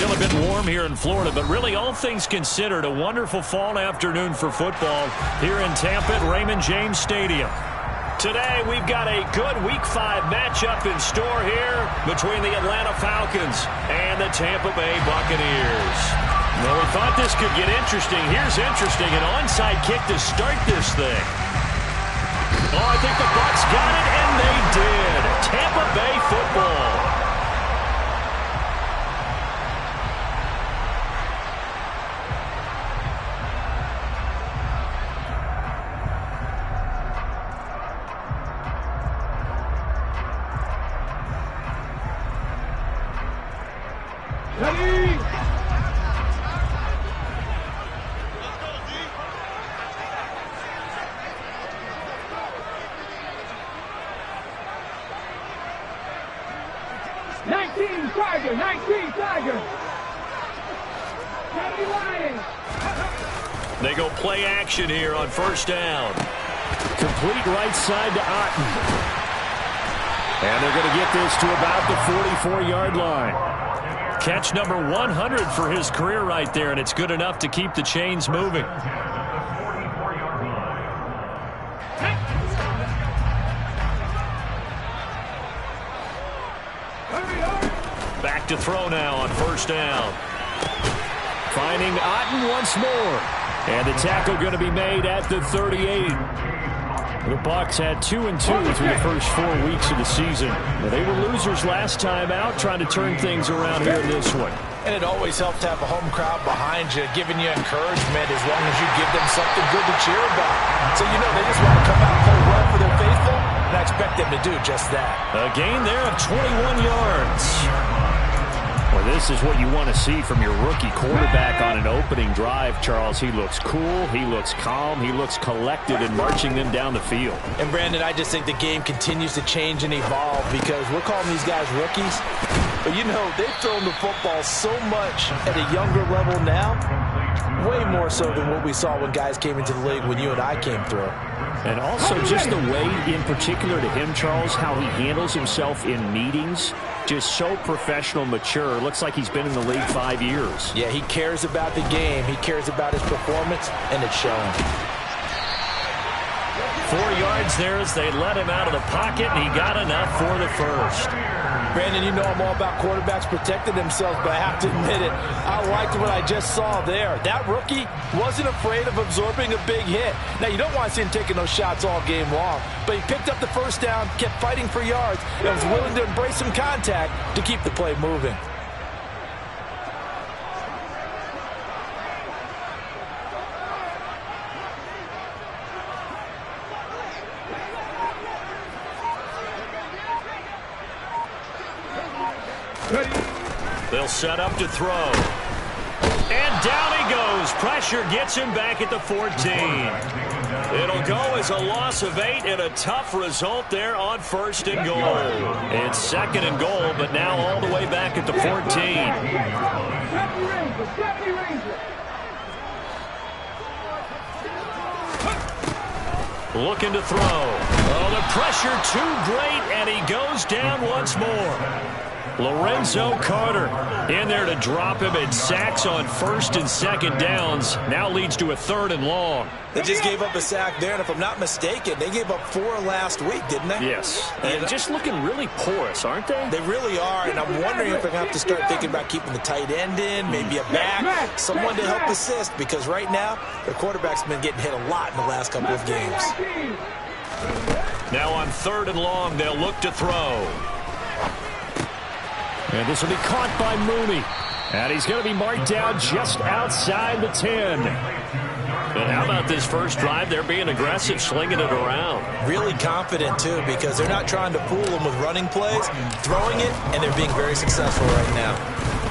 Still a bit warm here in Florida, but really all things considered, a wonderful fall afternoon for football here in Tampa at Raymond James Stadium. Today we've got a good Week 5 matchup in store here between the Atlanta Falcons and the Tampa Bay Buccaneers. Well, we thought this could get interesting. Here's interesting, an onside kick to start this thing. Oh, I think the Bucs got it, and they did. Tampa Bay football. Ready? 19 Tiger, 19 Tiger. They go play action here on first down. Complete right side to Otten. And they're going to get this to about the 44-yard line. Catch number 100 for his career right there, and it's good enough to keep the chains moving. Back to throw now on first down. Finding Otten once more. And the tackle going to be made at the 38. The Bucs had 2-2 through the first 4 weeks of the season. They were losers last time out, trying to turn things around here in this one. And it always helps to have a home crowd behind you, giving you encouragement as long as you give them something good to cheer about. So, you know, they just want to come out and play well for their faithful, and I expect them to do just that. A gain there of 21 yards. Well, this is what you want to see from your rookie quarterback on an opening drive, Charles. He looks cool, he looks calm, he looks collected in marching them down the field. And, Brandon, I just think the game continues to change and evolve because we're calling these guys rookies. But, you know, they've thrown the football so much at a younger level now, way more so than what we saw when guys came into the league when you and I came through. And also just the way, in particular to him, Charles, how he handles himself in meetings. Just so professional, mature. Looks like he's been in the league 5 years. Yeah, he cares about the game. He cares about his performance, and it's showing. 4 yards there as they let him out of the pocket, and he got enough for the first. Brandon, you know I'm all about quarterbacks protecting themselves, but I have to admit it, I liked what I just saw there. That rookie wasn't afraid of absorbing a big hit. Now, you don't want to see him taking those shots all game long, but he picked up the first down, kept fighting for yards, and was willing to embrace some contact to keep the play moving. They'll set up to throw. And down he goes. Pressure gets him back at the 14. It'll go as a loss of 8 and a tough result there on first and goal. It's second and goal, but now all the way back at the 14. Looking to throw. Oh, the pressure too great, and he goes down once more. Lorenzo Carter in there to drop him, and sacks on first and second downs. Now leads to a third and long. They just gave up a sack there, and if I'm not mistaken, they gave up 4 last week, didn't they? Yes. And just looking really porous, aren't they? They really are, and I'm wondering if they're going to have to start thinking about keeping the tight end in, maybe a back, someone to help assist, because right now, their quarterback's been getting hit a lot in the last couple of games. Now on third and long, they'll look to throw. And this will be caught by Mooney. And he's going to be marked down just outside the 10. And how about this first drive? They're being aggressive, slinging it around. Really confident, too, because they're not trying to fool them with running plays, throwing it, and they're being very successful right now.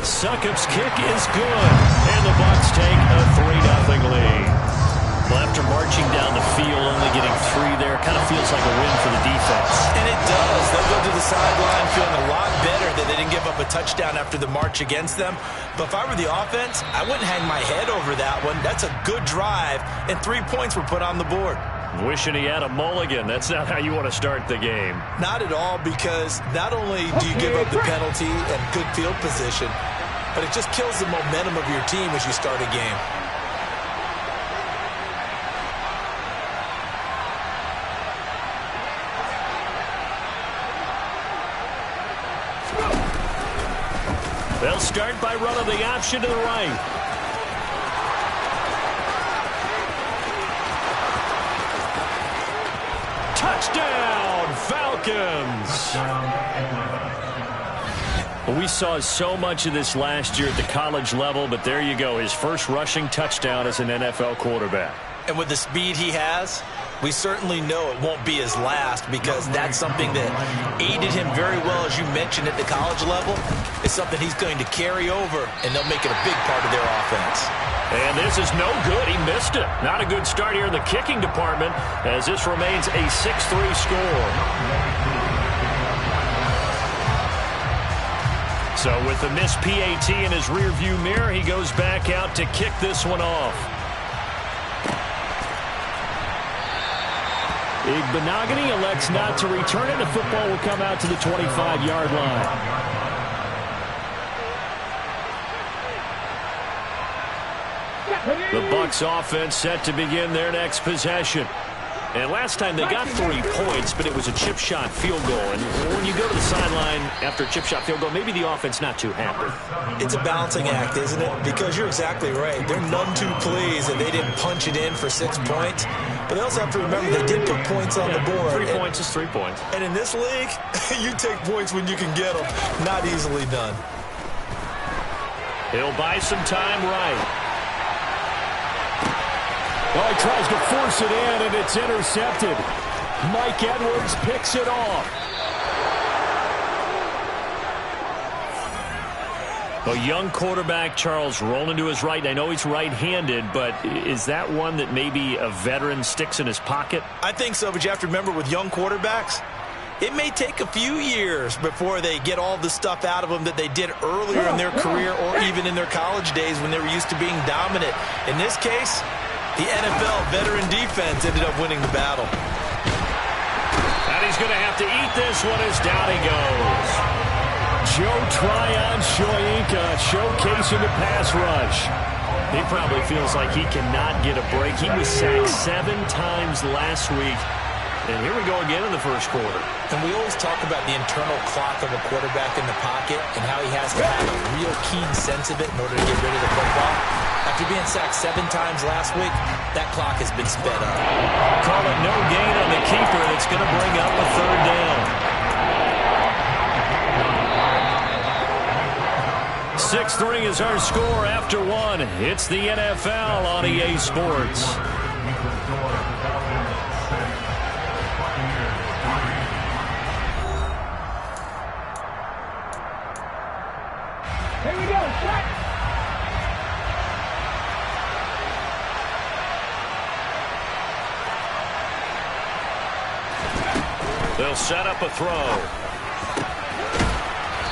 Succop's kick is good. And the Bucs take a 3-0 lead. Well, after marching down the field, only getting 3 there, kind of feels like a win for the defense. And it does. They'll go to the sideline feeling a lot better that they didn't give up a touchdown after the march against them. But if I were the offense, I wouldn't hang my head over that one. That's a good drive, and 3 points were put on the board. Wishing he had a mulligan. That's not how you want to start the game. Not at all, because not only do you give up the penalty and good field position, but it just kills the momentum of your team as you start a game. They'll start by running the option to the right. Touchdown, Falcons! We saw so much of this last year at the college level, but there you go. His first rushing touchdown as an NFL quarterback. And with the speed he has, we certainly know it won't be his last, because that's something that aided him very well, as you mentioned, at the college level. It's something he's going to carry over, and they'll make it a big part of their offense. And this is no good. He missed it. Not a good start here in the kicking department, as this remains a 6-3 score. So with the missed PAT in his rearview mirror, he goes back out to kick this one off. Igbenogany elects not to return it. The football will come out to the 25-yard line. The Bucs offense set to begin their next possession. And last time they got 3 points, but it was a chip shot field goal. And when you go to the sideline after a chip shot field goal, maybe the offense not too happy. It's a balancing act, isn't it? Because you're exactly right. They're none too pleased that they didn't punch it in for 6 points. But they also have to remember they did put points on the board. 3 points is 3 points. And in this league, you take points when you can get them. Not easily done. He'll buy some time right. Oh, he tries to force it in, and it's intercepted. Mike Edwards picks it off. A young quarterback, Charles, rolling to his right. I know he's right-handed, but is that one that maybe a veteran sticks in his pocket? I think so, but you have to remember with young quarterbacks, it may take a few years before they get all the stuff out of them that they did earlier in their career or even in their college days when they were used to being dominant. In this case, the NFL veteran defense ended up winning the battle. And he's going to have to eat this one as down he goes. Joe Tryon-Shoyinka showcasing the pass rush. He probably feels like he cannot get a break. He was sacked 7 times last week. And here we go again in the first quarter. And we always talk about the internal clock of a quarterback in the pocket and how he has to have a real keen sense of it in order to get rid of the football. After being sacked 7 times last week, that clock has been sped up. Call it no gain on the keeper, and it's going to bring up a 3rd down. 6-3 is our score after 1. It's the NFL on EA Sports. Here we go, shot. They'll set up a throw.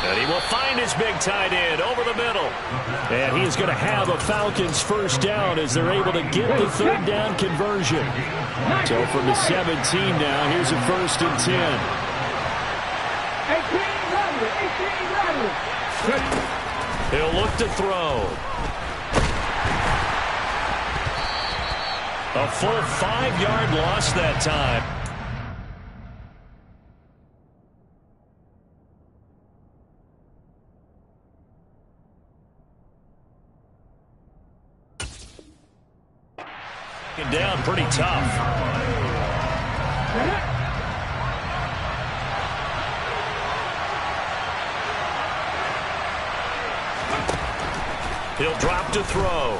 And he will find his big tight end over the middle. And he is going to have a Falcons first down as they're able to get the 3rd down conversion. So from the 17 now, here's a 1st and 10. 18-1. He'll look to throw. A full 5-yard loss that time. Down pretty tough. He'll drop to throw.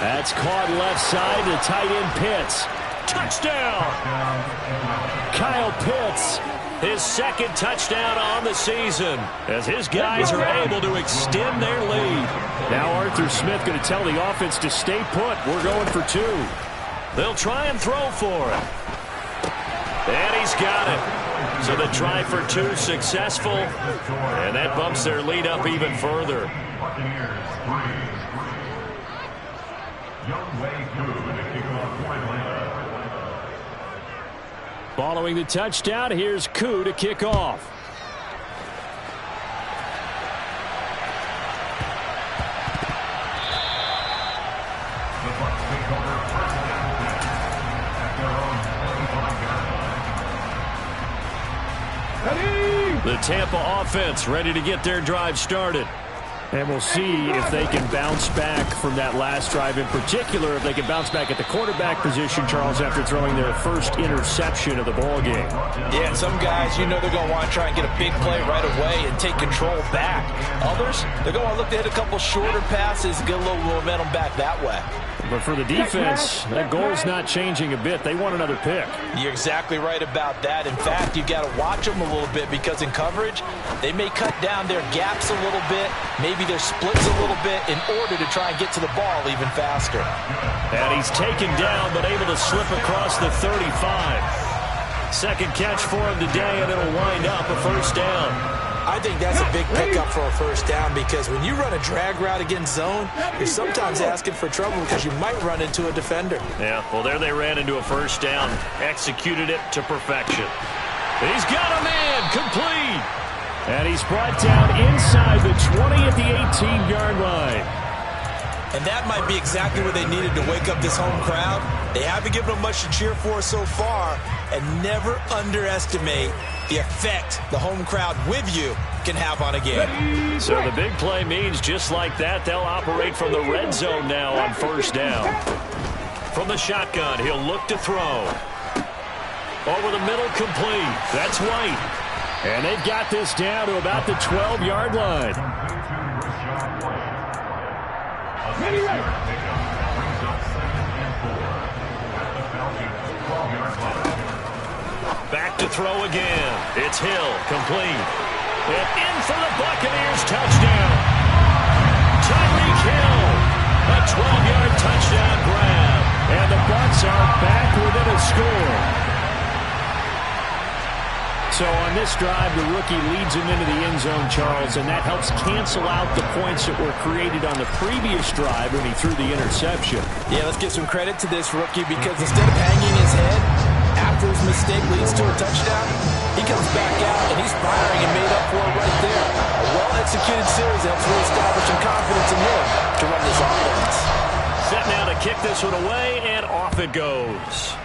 That's caught left side to tight end Pitts. Touchdown! Kyle Pitts. His 2nd touchdown on the season as his guys are able to extend their lead. Now Arthur Smith going to tell the offense to stay put. We're going for 2. They'll try and throw for it. And he's got it. So the try for 2 successful. And that bumps their lead up even further. Following the touchdown, here's Koo to kick off. The Tampa offense ready to get their drive started. And we'll see if they can bounce back from that last drive in particular, if they can bounce back at the quarterback position, Charles, after throwing their first interception of the ball game. Yeah, and some guys, they're going to want to try and get a big play right away and take control back. Others, they're going to want to look to hit a couple shorter passes, get a little momentum back that way. But for the defense, that goal's not changing a bit. They want another pick. You're exactly right about that. In fact, you've got to watch them a little bit because in coverage, they may cut down their gaps a little bit, maybe their splits a little bit in order to try and get to the ball even faster. And he's taken down but able to slip across the 35. Second catch for him today, and it'll wind up a first down. I think that's a big pickup for a first down because when you run a drag route against zone, you're sometimes asking for trouble because you might run into a defender. Yeah, well, there they ran into a first down, executed it to perfection. He's got a man, complete. And he's brought down inside the 20 at the 18-yard line. And that might be exactly what they needed to wake up this home crowd. They haven't given them much to cheer for so far, and never underestimate the effect the home crowd with you can have on a game. So the big play means just like that, they'll operate from the red zone now on first down. From the shotgun, he'll look to throw. Over the middle, complete. That's White. And they've got this down to about the 12-yard line. Back to throw again. It's Hill, complete. And in for the Buccaneers, touchdown. Tyreek Hill, a 12-yard touchdown grab. And the Bucs are back within a score. So on this drive, the rookie leads him into the end zone, Charles, and that helps cancel out the points that were created on the previous drive when he threw the interception. Yeah, let's give some credit to this rookie because instead of hanging his head after his mistake leads to a touchdown, he comes back out and he's firing and made up for it right there. A well-executed series helps reestablish some confidence in him to run this offense. Set now to kick this one away, and off it goes.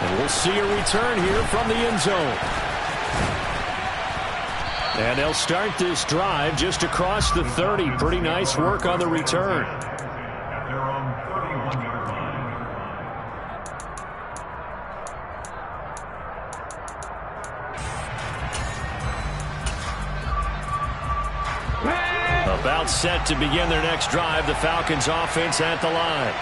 And we'll see a return here from the end zone. And they'll start this drive just across the 30. Pretty nice work on the return. About set to begin their next drive, the Falcons offense at the line.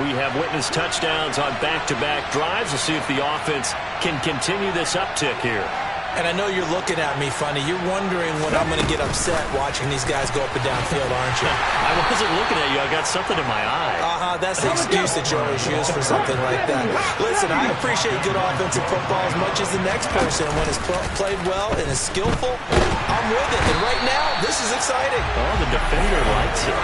We have witnessed touchdowns on back-to-back drives. We'll see if the offense can continue this uptick here. And I know you're looking at me funny. You're wondering when I'm going to get upset watching these guys go up and down field, aren't you? I wasn't looking at you. I got something in my eye. That's the excuse that you always use for something like that. Listen, I appreciate good offensive football as much as the next person. When it's played well and is skillful, I'm with it. And right now, this is exciting. Oh, the defender likes it.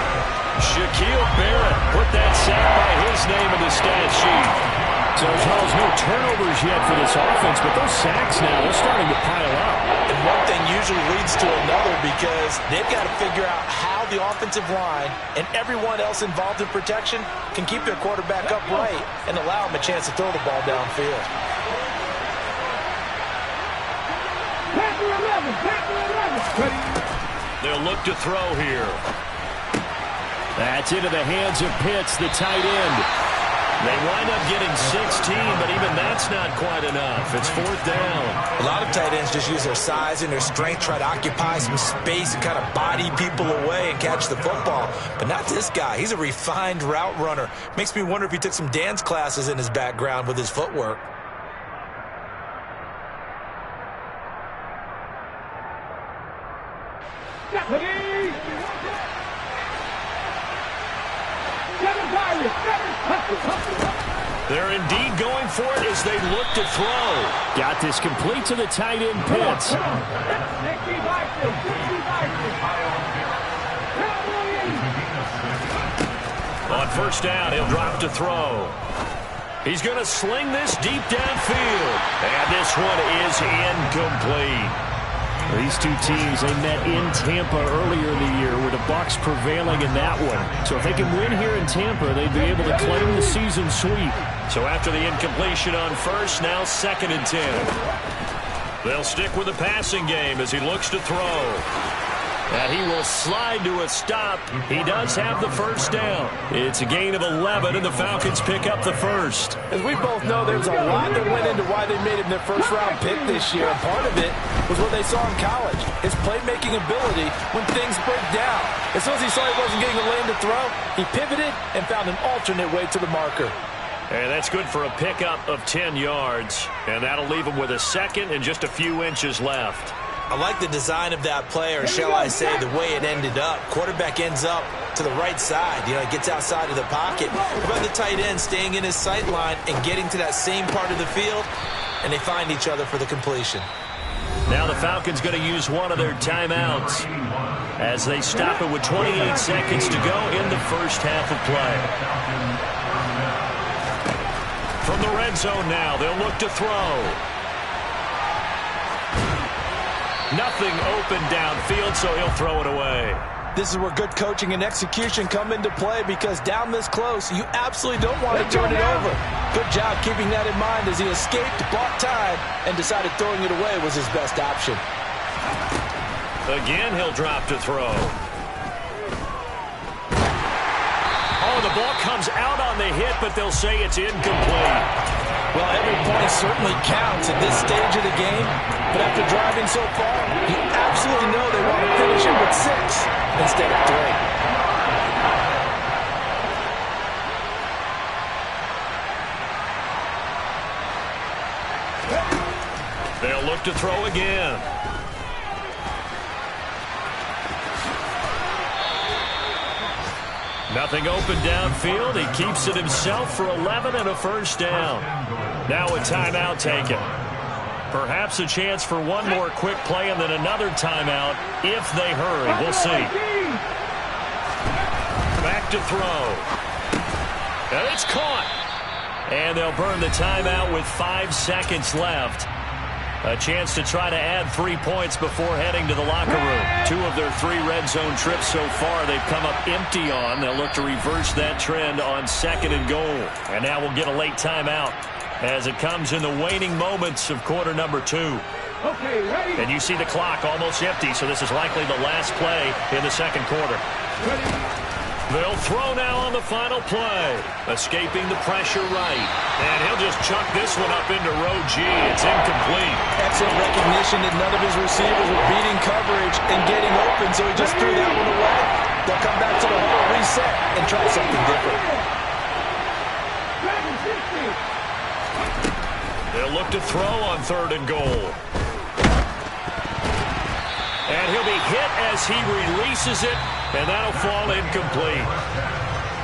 Shaquille Barrett put that sack by his name in the stat sheet. So, Charles, no turnovers yet for this offense, but those sacks now, they're starting to pile up. And one thing usually leads to another because they've got to figure out how the offensive line and everyone else involved in protection can keep their quarterback upright and allow him a chance to throw the ball downfield. They'll look to throw here. That's into the hands of Pitts, the tight end. They wind up getting 16, but even that's not quite enough. It's fourth down. A lot of tight ends just use their size and their strength, try to occupy some space and kind of body people away and catch the football. But not this guy. He's a refined route runner. Makes me wonder if he took some dance classes in his background with his footwork. They're indeed going for it as they look to throw. Got this complete to the tight end, Pitts. On first down, he'll drop to throw. He's going to sling this deep downfield. And this one is incomplete. These two teams, they met in Tampa earlier in the year with the Bucs prevailing in that one. So if they can win here in Tampa, they'd be able to claim the season sweep. So after the incompletion on first, now 2nd and 10. They'll stick with the passing game as he looks to throw. And he will slide to a stop. He does have the first down. It's a gain of 11, and the Falcons pick up the first. As we both know, there's a lot that went into why they made him their first-round pick this year. And part of it was what they saw in college, his playmaking ability when things break down. As soon as he saw he wasn't getting a lane to throw, he pivoted and found an alternate way to the marker. And that's good for a pickup of 10 yards. And that'll leave him with a second and just a few inches left. I like the design of that play, or shall I say the way it ended up. Quarterback ends up to the right side. You know, gets outside of the pocket. But the tight end staying in his sight line and getting to that same part of the field, and they find each other for the completion. Now the Falcons going to use one of their timeouts as they stop it with 28 seconds to go in the first half of play. From the red zone now, they'll look to throw. Nothing open downfield, so he'll throw it away. This is where good coaching and execution come into play, because down this close, you absolutely don't want to turn it over. Good job keeping that in mind as he escaped, bought time, and decided throwing it away was his best option. Again, he'll drop to throw. Oh, the ball comes out on the hit, but they'll say it's incomplete. Well, every point certainly counts at this stage of the game, but after driving so far, you absolutely know they want to finish it with 6 instead of 3. They'll look to throw again. Nothing open downfield. He keeps it himself for 11 and a first down. Now a timeout taken. Perhaps a chance for one more quick play and then another timeout if they hurry. We'll see. Back to throw. And it's caught. And they'll burn the timeout with 5 seconds left. A chance to try to add 3 points before heading to the locker room. 2 of their 3 red zone trips so far they've come up empty on. They'll look to reverse that trend on 2nd and goal. And now we'll get a late timeout as it comes in the waning moments of quarter number 2. Okay, ready? And you see the clock almost empty, so this is likely the last play in the second quarter. Ready? They'll throw now on the final play. Escaping the pressure right. And he'll just chuck this one up into row G. It's incomplete. Excellent recognition that none of his receivers were beating coverage and getting open, so he just threw that one away. They'll come back to the huddle, reset, and try something different. They'll look to throw on 3rd and goal. And he'll be hit as he releases it, and that'll fall incomplete.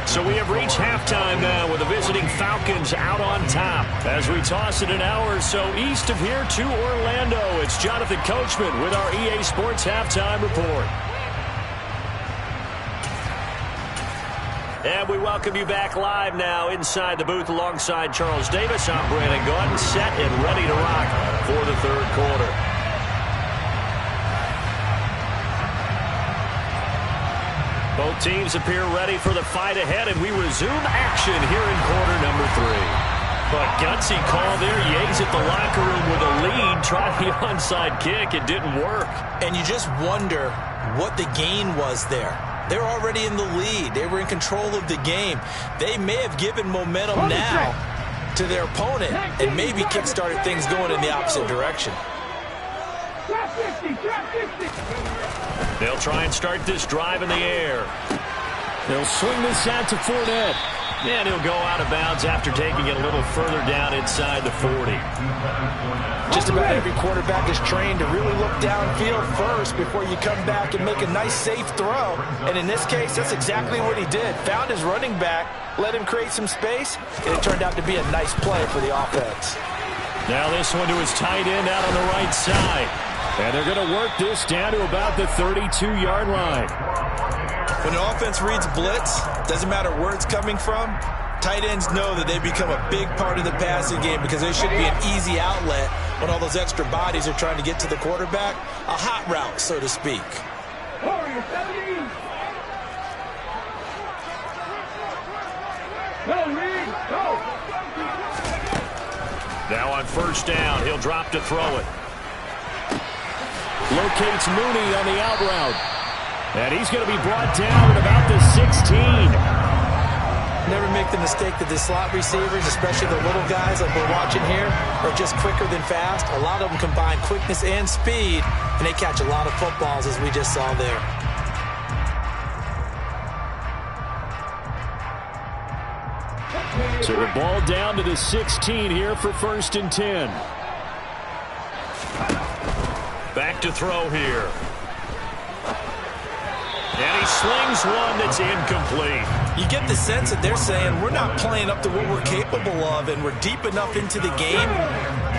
So we have reached halftime now with the visiting Falcons out on top. As we toss it an hour or so east of here to Orlando, it's Jonathan Coachman with our EA Sports Halftime Report. And we welcome you back live now inside the booth alongside Charles Davis. I'm Brandon Gordon, set and ready to rock for the third quarter. Both teams appear ready for the fight ahead, and we resume action here in quarter number 3. But gutsy call there. Yates at the locker room with a lead. Tried the onside kick. It didn't work. And you just wonder what the gain was there. They're already in the lead. They were in control of the game. They may have given momentum now to their opponent and maybe kick-started things going in the opposite direction. They'll try and start this drive in the air. They'll swing this out to Fournette. And he'll go out of bounds after taking it a little further down inside the 40. Just about every quarterback is trained to really look downfield first before you come back and make a nice, safe throw. And in this case, that's exactly what he did. Found his running back, let him create some space, and it turned out to be a nice play for the offense. Now this one to his tight end out on the right side. And they're going to work this down to about the 32-yard line. When the offense reads blitz, doesn't matter where it's coming from, Tight ends know that they become a big part of the passing game because they should be an easy outlet when all those extra bodies are trying to get to the quarterback. A hot route, so to speak. Now on first down, he'll drop to throw it. Locates Mooney on the out route. And he's going to be brought down at about the 16. Never make the mistake that the slot receivers, especially the little guys like we're watching here, are just quicker than fast. A lot of them combine quickness and speed, and they catch a lot of footballs, as we just saw there. So the ball down to the 16 here for 1st and 10. Back to throw here. And he slings one that's incomplete. You get the sense that they're saying we're not playing up to what we're capable of, and we're deep enough into the game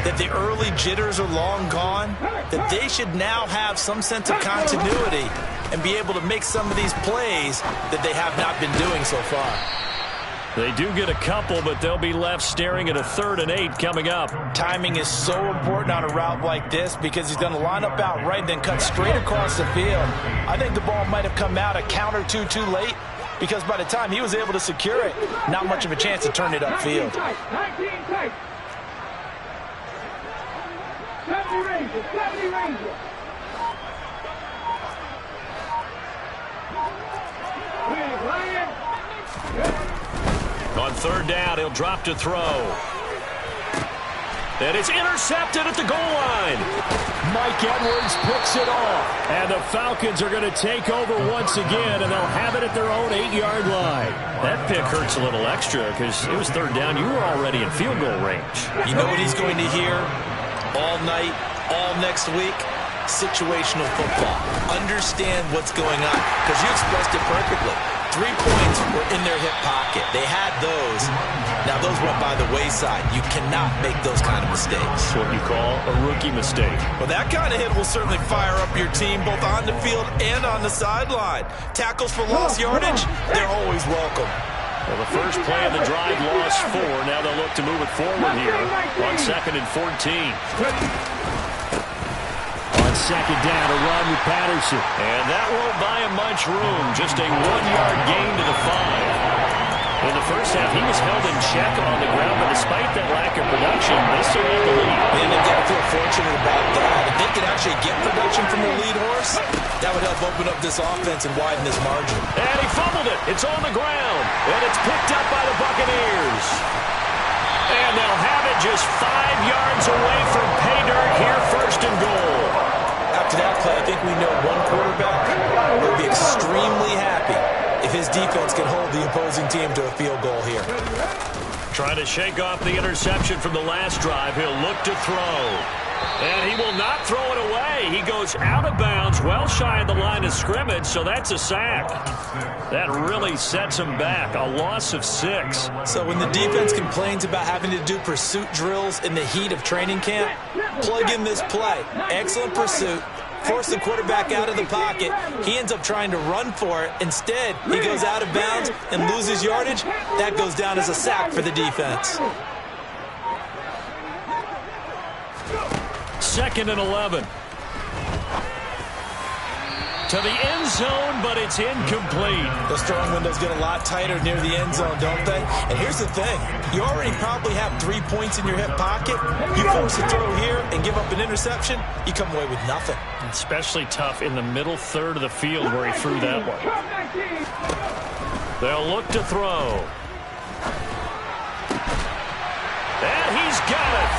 that the early jitters are long gone, that they should now have some sense of continuity and be able to make some of these plays that they have not been doing so far. They do get a couple, but they'll be left staring at a 3rd and 8 coming up. Timing is so important on a route like this because he's going to line up out right and then cut straight across the field. I think the ball might have come out a count or two too late because by the time he was able to secure it, not much of a chance to turn it upfield. 19 tight. 70 Rangers, 70 Rangers. On 3rd down, he'll drop to throw. And it's intercepted at the goal line. Mike Edwards picks it off. And the Falcons are going to take over once again, and they'll have it at their own 8-yard line. That pick hurts a little extra because it was 3rd down. You were already in field goal range. You know what he's going to hear all night, all next week? Situational football. Understand what's going on because you expressed it perfectly. 3 points were in their hip pocket. They had those. Now, those went by the wayside. You cannot make those kind of mistakes. That's what you call a rookie mistake. Well, that kind of hit will certainly fire up your team both on the field and on the sideline. Tackles for lost yardage, they're always welcome. Well, the first play of the drive lost 4. Now they'll look to move it forward here on 2nd and 14. On 2nd down, a run with Patterson. And that won't buy him much room. Just a 1-yard gain to the 5. In the first half, he was held in check on the ground, but despite that lack of production, they still have the lead. Man, they've got to feel fortunate about that. If they could actually get production from the lead horse, that would help open up this offense and widen this margin. And he fumbled it. It's on the ground. And it's picked up by the Buccaneers. And they'll have it just 5 yards away from pay dirt here, 1st and goal. After that play, I think we know one quarterback will be extremely happy if his defense can hold the opposing team to a field goal here. Trying to shake off the interception from the last drive. He'll look to throw. And he will not throw it away. He goes out of bounds, well shy of the line of scrimmage, so that's a sack. That really sets him back. A loss of 6. So when the defense complains about having to do pursuit drills in the heat of training camp, plug in this play. Excellent pursuit. Force the quarterback out of the pocket. He ends up trying to run for it. Instead, he goes out of bounds and loses yardage. That goes down as a sack for the defense. 2nd and 11. To the end zone, but it's incomplete. Those throwing windows get a lot tighter near the end zone, don't they? And here's the thing. You already probably have 3 points in your hip pocket. You force a throw here and give up an interception, you come away with nothing. Especially tough in the middle 3rd of the field where he threw that one. They'll look to throw. And he's got it.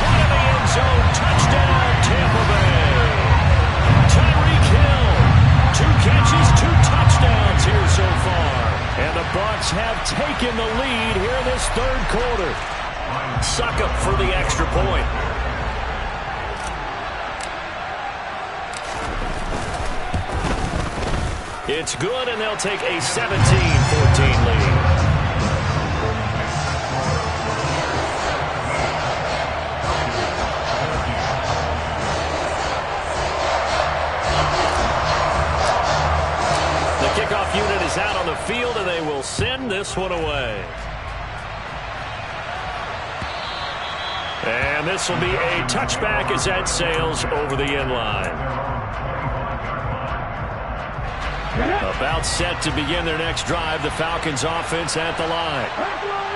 Caught in the end zone. Touchdown, Tampa Bay. Tyreek Hill. 2 catches, 2 touchdowns here so far. And the Bucs have taken the lead here in this 3rd quarter. Suck up for the extra point. It's good, and they'll take a 17-14 lead. Kickoff unit is out on the field, and they will send this one away. And this will be a touchback as that sails over the end line. About set to begin their next drive, the Falcons offense at the line.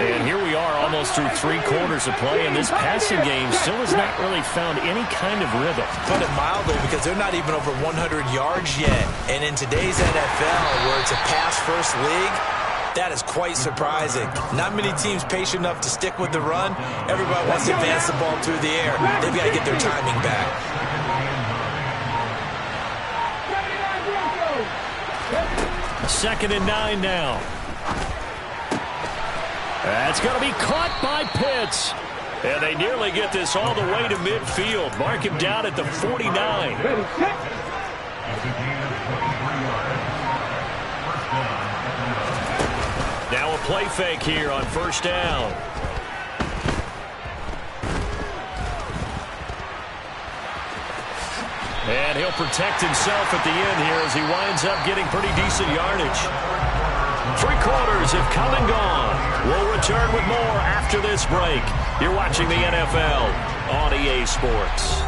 And here we are almost through 3 quarters of play, and this passing game still has not really found any kind of rhythm. Put it mildly, because they're not even over 100 yards yet. And in today's NFL, where it's a pass-first league, that is quite surprising. Not many teams patient enough to stick with the run. Everybody wants to advance the ball through the air. They've got to get their timing back. Second and 9 now. That's going to be caught by Pitts. And they nearly get this all the way to midfield. Mark him down at the 49. Now a play fake here on first down. And he'll protect himself at the end here as he winds up getting pretty decent yardage. 3 quarters have come and gone. We'll return with more after this break. You're watching the NFL on EA Sports.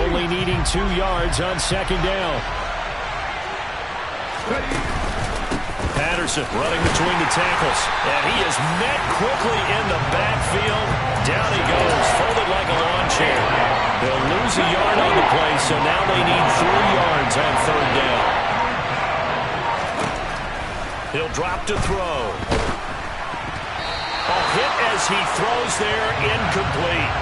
Only needing 2 yards on second down. Patterson running between the tackles. And he is met quickly in the backfield. Down he goes, folded like a lawn chair. They'll lose a yard on the play, so now they need 3 yards on third down. He'll drop to throw. A hit as he throws there, incomplete.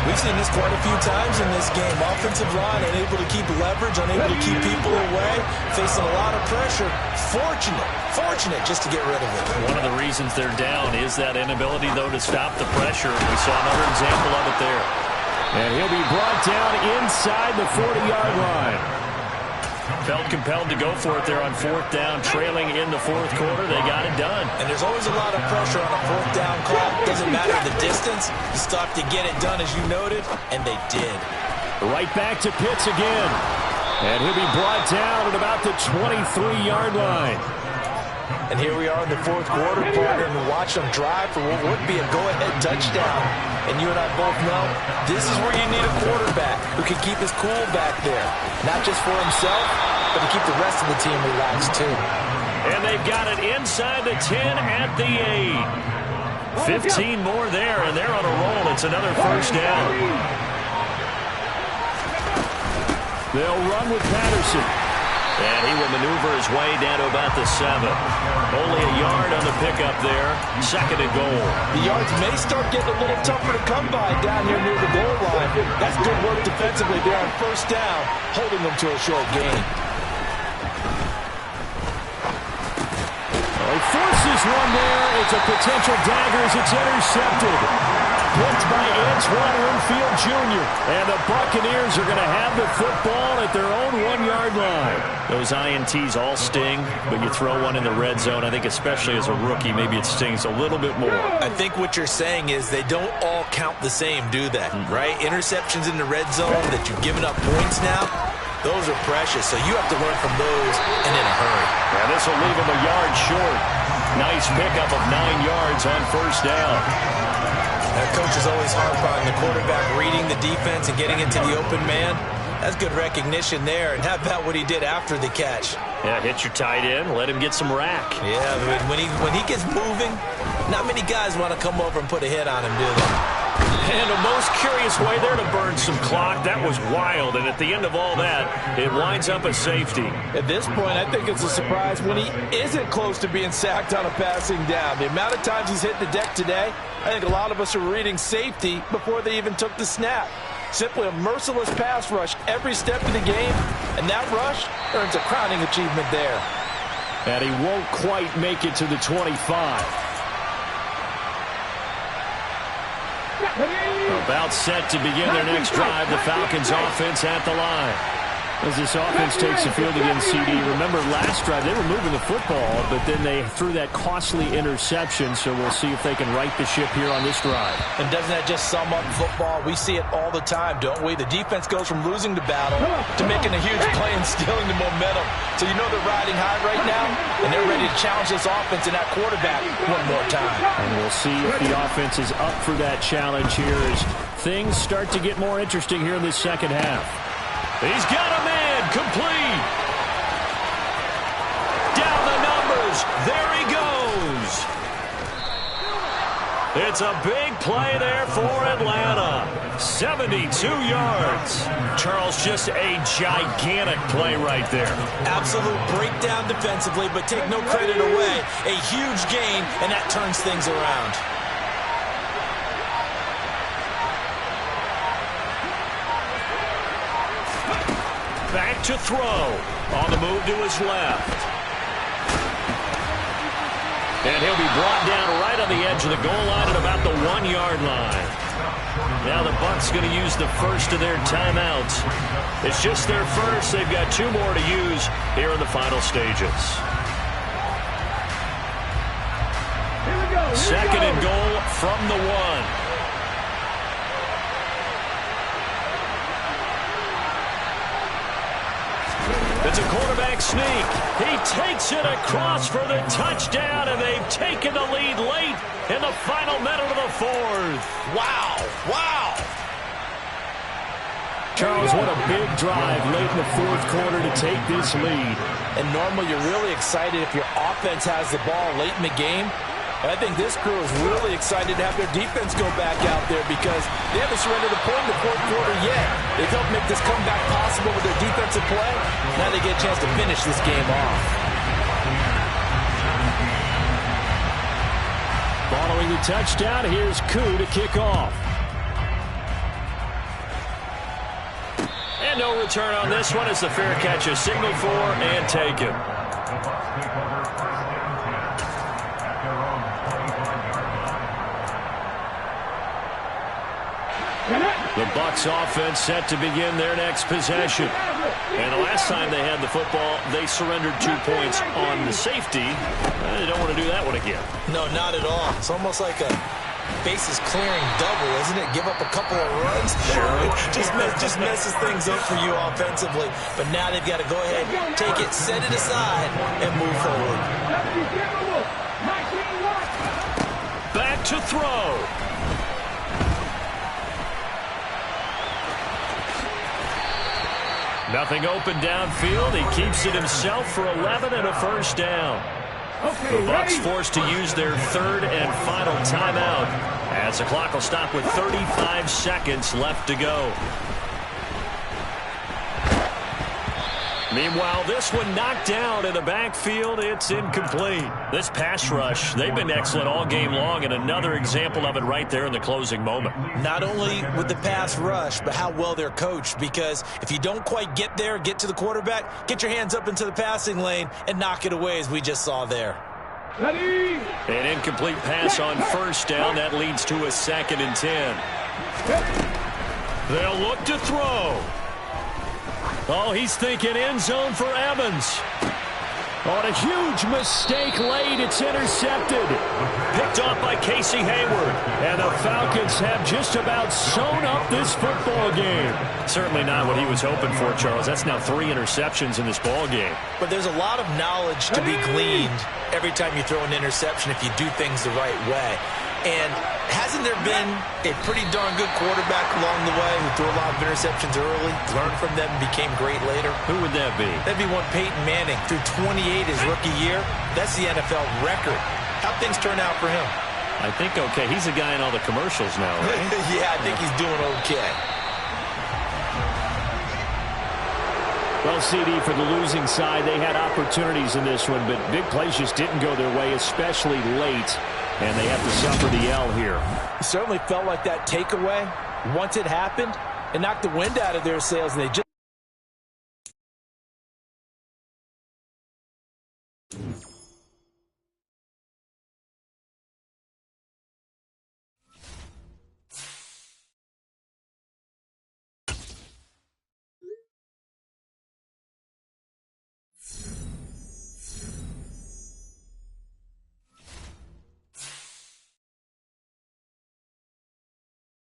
We've seen this quite a few times in this game. Offensive line unable to keep leverage, unable to keep people away, facing a lot of pressure. Fortunate just to get rid of it. One of the reasons they're down is that inability, though, to stop the pressure. We saw another example of it there. And he'll be brought down inside the 40-yard line. Felt compelled to go for it there on fourth down, trailing in the fourth quarter. They got it done. And there's always a lot of pressure on a fourth down call. Doesn't matter the distance. You stop to get it done, as you noted, and they did. Right back to Pitts again. And he'll be brought down at about the 23-yard line. And here we are in the fourth quarter, partner, and watch them drive for what would be a go-ahead touchdown. And you and I both know this is where you need a quarterback who can keep his cool back there. Not just for himself, but to keep the rest of the team relaxed too. And they've got it inside the 10 at the 8. 15 more there, and they're on a roll. It's another first down. They'll run with Patterson. And he will maneuver his way down to about the 7. Only a yard on the pickup there. Second and goal. The yards may start getting a little tougher to come by down here near the goal line. That's good work defensively there on first down, holding them to a short gain. He forces one there. It's a potential dagger as it's intercepted. Picked by Antoine Winfield Jr. And the Buccaneers are going to have the football at their own 1-yard line. Those INTs all sting, but you throw one in the red zone, I think especially as a rookie, maybe it stings a little bit more. I think what you're saying is they don't all count the same, do they? Right? Interceptions in the red zone that you've given up points now, those are precious. So you have to learn from those and in a hurry. Yeah, this will leave them a yard short. Nice pickup of 9 yards on first down. That coach is always harp on the quarterback reading the defense and getting into the open man. That's good recognition there. And how about what he did after the catch? Yeah, hit your tight end, let him get some rack. Yeah, but when he gets moving, not many guys want to come over and put a hit on him, do they? And a most curious way there to burn some clock. That was wild, and at the end of all that, it winds up a safety. At this point, I think it's a surprise when he isn't close to being sacked on a passing down. The amount of times he's hit the deck today, I think a lot of us are reading safety before they even took the snap. Simply a merciless pass rush every step of the game, and that rush earns a crowning achievement there. And he won't quite make it to the 25. About set to begin their next drive, the Falcons offense at the line. As this offense takes the field again, CD, remember last drive they were moving the football, but then they threw that costly interception, so we'll see if they can right the ship here on this drive. And doesn't that just sum up football? We see it all the time, don't we? The defense goes from losing the battle to making a huge play and stealing the momentum. So you know they're riding high right now, and they're ready to challenge this offense and that quarterback one more time. And we'll see if the offense is up for that challenge here as things start to get more interesting here in this second half. He's got a man complete. Down the numbers. There he goes. It's a big play there for Atlanta. 72 yards. Charles, just a gigantic play right there. Absolute breakdown defensively, but take no credit away. A huge gain, and that turns things around. Back to throw. On the move to his left. And he'll be brought down right on the edge of the goal line at about the 1-yard line. Now the Bucs going to use the first of their timeouts. It's just their first. They've got 2 more to use here in the final stages. Second and goal from the 1. It's a quarterback sneak. He takes it across for the touchdown, and they've taken the lead late in the final minute of the 4th. Wow. Wow. Charles, what a big drive late in the 4th quarter to take this lead. And normally you're really excited if your offense has the ball late in the game. And I think this crew is really excited to have their defense go back out there because they haven't surrendered a point in the 4th quarter yet. They've helped make this comeback possible with their defensive play. Now they get a chance to finish this game off. Following the touchdown, here's Koo to kick off. And no return on this one as the fair catch is signaled for and taken. The Bucs offense set to begin their next possession. And the last time they had the football, they surrendered 2 points on the safety. They don't want to do that one again. No, not at all. It's almost like a bases clearing double, isn't it? Give up a couple of runs. Sure. just messes things up for you offensively. But now they've got to go ahead, take it, set it aside, and move forward. Back to throw. Nothing open downfield. He keeps it himself for 11 and a first down. The Bucs forced to use their 3rd and final timeout as the clock will stop with 35 seconds left to go. Meanwhile, this one knocked down in the backfield. It's incomplete. This pass rush, they've been excellent all game long, and another example of it right there in the closing moment. Not only with the pass rush, but how well they're coached, because if you don't quite get there, get to the quarterback, get your hands up into the passing lane and knock it away as we just saw there. An incomplete pass on first down. That leads to a 2nd and 10. They'll look to throw. Oh, he's thinking end zone for Evans. On a huge mistake late, it's intercepted. Picked off by Casey Hayward. And the Falcons have just about sewn up this football game. Certainly not what he was hoping for, Charles. That's now 3 interceptions in this ball game. But there's a lot of knowledge to be gleaned every time you throw an interception if you do things the right way. And hasn't there been a pretty darn good quarterback along the way who threw a lot of interceptions early, learned from them, and became great later? Who would that be? That'd be one Peyton Manning. Threw 28 his rookie year. That's the NFL record. How'd things turn out for him? I think okay. He's a guy in all the commercials now, right? Yeah, I think he's doing okay. Well, CD, for the losing side, they had opportunities in this one, but big plays just didn't go their way, especially late. And they have to suffer the L here. It certainly felt like that takeaway, once it happened, it knocked the wind out of their sails, and they just